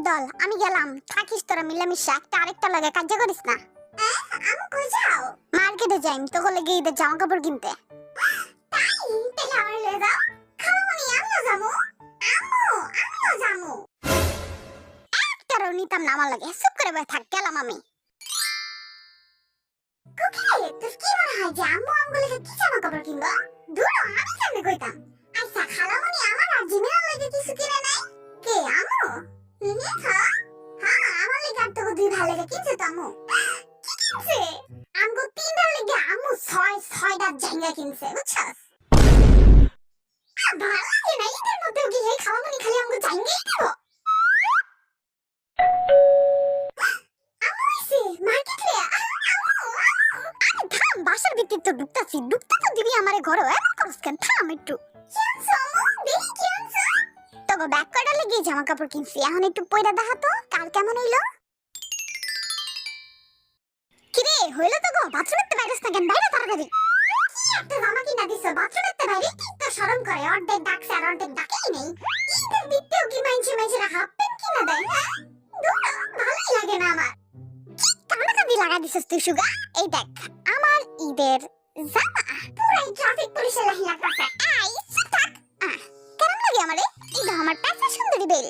দল আমি গেলাম, থাকিস তোরা মিলামিশা, একটা আরেকটা লাগে কাজ করিস না। আমি কই যাও? মার্কেটে যাইম তোকে লেগে ঈদের জামা কাপড় কিনতে। তাই তাহলে আমার লয়ে যাও। খালামণি আমিও যাবো। আমিও যাবো। একটারও নিতাম না আমার লাগে, চুপ করে বসে থাক, গেলাম আমি। কুকি তোর কি মনে হয় যে আম্মু আমগুলো কি জামা কাপড় কিনবো? দূর আমি কেমনে কইতাম? আচ্ছা খালামণি আমার আর জিমিনার লাগে কিছু কিনে নাই? কে আম্মু? হ্যাঁ আমার লাগে আর তোকে দুই ভালো লাগে কিনছে তো আম্মু। কি কিনছে? আমগো তিনটার লাগে আম্মু ছয়টা জাঙ্গা কিনছে বুঝছস? ভালো লাগে না ঈদের মধ্যে কি হে খালামণি খালি আমগো জাঙ্গাই দিব? আম্মু এসে মার্কেটে আরে থাম, বাসার ভিতর তো ঢুকতাছি, ঢুকতে তো দিবি আমারে ঘরে, এমন করস কেন? থাম একটু। কি আনছো আম্মু? দেখি কি আনছো? তোকে ব্যাগ কয়টা লেগে জামা কাপড় কিনছি, এখন একটু পয়রা দেখা তো কার কেমন হইলো। কিরে হইলো তো গো? বাথরুমেতে বাইরেস না কেন? বাইরে তাড়াতাড়ি। কি একটা জামা কিনা দিছো, বাথরুমেতে বাইরে কি তো শরম করে? অর্ধেক ডাকছে আর অর্ধেক ডাকেই নেই। ঈদের দিতেও কি মাইনছে হাফ প্যান্ট কিনা দেয়? হ্যাঁ দূর ভালোই লাগে না আমার। কি কানাকানি লাগা দিছিস তুই সুগা? এই দেখ আমার ঈদের জামা পুরাই ট্রাফিক পুলিশের লাহি লাগতাছে। এই চুপ থাক। কেমন লাগে আমারে? ঈদ আমার পেশা সুন্দরী বেল।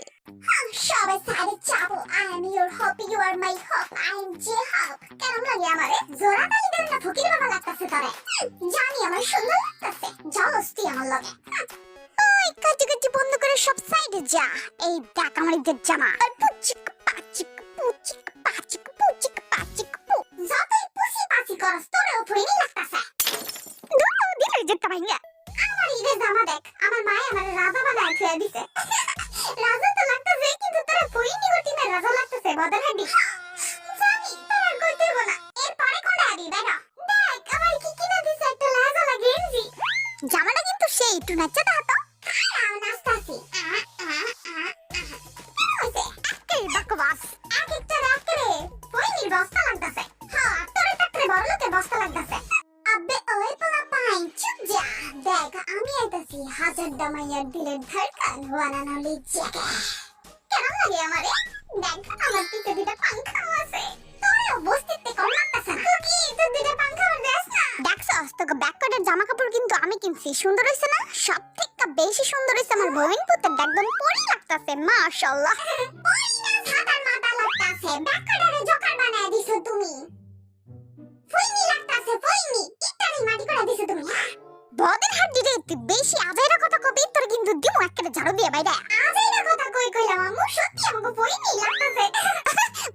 সবাই সাইডে চাবো। I am your hope, you are my hope, I am J-Hope. কেমন লাগে আমারে? জোড়া তালি দেন না ফকির বাবা লাগতাছে তোরে। জানি আমার সুন্দর লাগতাছে, জলস তুই আমার লগে। ওই কাটি বন্ধ করে সব সাইডে যা। এই দেখ আমার ঈদের জামা। আর পুচিক পাচিক পুচিক পাচিক পুচিক পাচিক পু। যতই পুচি পাচি করস তোরেও ফইনি লাগতাছে। দুটো দিলে যেতে ভাইয়া। আমার ঈদের জামা দেখ, আমার মা আমার রাজা বানায় থুয়ে দিছে। রাজা তো লাগতাছে কিন্তু তোরা ফইনি গতি না রাজা লাগতাছে বদর হাডি। জানি তোরা কইতে না। এর পরে কোনটা আবি বেটা? দেখ আমার কি কিনা দিছে একটা লাজা লাগে গেঞ্জি। জামাটা কিন্তু সেই একটু নাচা দাও তো। খাও নাচতাছি। এই বকবাস এক একটা রাখরে ফইনির বস্তা লাগতাছে। হ্যাঁ তোরে টাকরে বড় লোকের বস্তা লাগতাছে। আবে ওই পোলা পাইন চুপ যা। দেখ আমি আইতাছি হাজার দামাইয়ার দিলের ধড়কন ওয়ানা নলি জেগে। কেমন লাগে আমারে? দেখ আমার পিছে দুটো পাংখা আছে। তোরেও বস্তিতে কম লাগতাছে না? কি তোর দুটো পাংখা আমার দেশ না? দেখছস তোকে ব্যাক কটার জামা কাপড় কিন্তু আমি কিনছি, সুন্দর হইছে না? সব থেকে বেশি সুন্দর হইছে আমার বউন পুতের, একদম পরি লাগতাছে মাশাআল্লাহ। পরি না ছাতার মাথা লাগতাছে, ব্যাক কটারে জোকার বানায় দিছো তুমি। ফইনি লাগতাছে ফইনি, ইটারি মাটি করে দিছো তুমি। বদের হাড্ডি রে তুই বেশি আজাইরা কথা কবি, তোর কিন্তু দিমু একটা ঝাড়ু দিয়ে বাইরে। আজাইরা কথা কইলাম আম্মু, সত্যি আমাকে ফইনি লাগতাছে।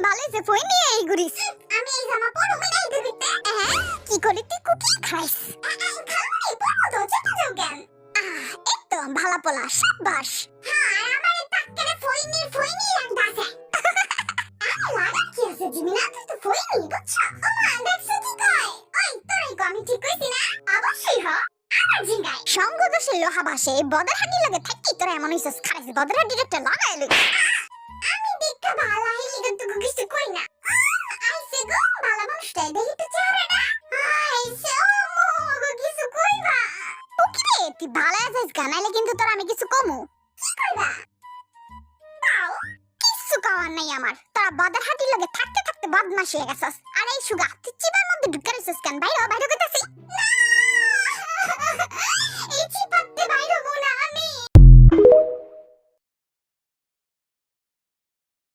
ভালোই যে ফইনি এই গুরিস। আমি এই জামা পরবো না ঈদের দিতে। কি করি তুই কুকি খাইস? খালি পরবো তো চেপে যাও কেন? একদম ভালো পোলা শাবাশ। হ্যাঁ আমারে টাক্কেরে ফইনি লাগতাছে। লাগা কি আছে জিমিনা, তুই তো ফইনি বুঝছ? ওমা দেখছো কি কয়? ওই তোরাই কো আমি ঠিক কইছি না? অবশ্যই হ। আমার জিঙ্গাই সঙ্গ দোষে লোহা ভাসে, বদর হাড্ডি লাগে থাকি তোরা এমন হইছস খারাপ বদর হাড্ডি একটা লাগাই লই। আমি দেখা ভালো হইলি কিন্তু কিছু কই না। আইছে গো ভালো মানুষটাই দেখি তো চেহারাটা। আইছে ও কিছু কইবা? ওকে রে তুই ভালো আছিস গানাইলে কিন্তু তোর আমি কিছু কমু। কি কইবা? তাও কিছু কওয়ার নাই আমার। তোরা বদর হাড্ডি লাগে থাকতে বদমাশি হয়ে গেছস। আর এই সুগা তুই চিবার মধ্যে ঢুকে রইছস কেন? বাইরে কইতাছি।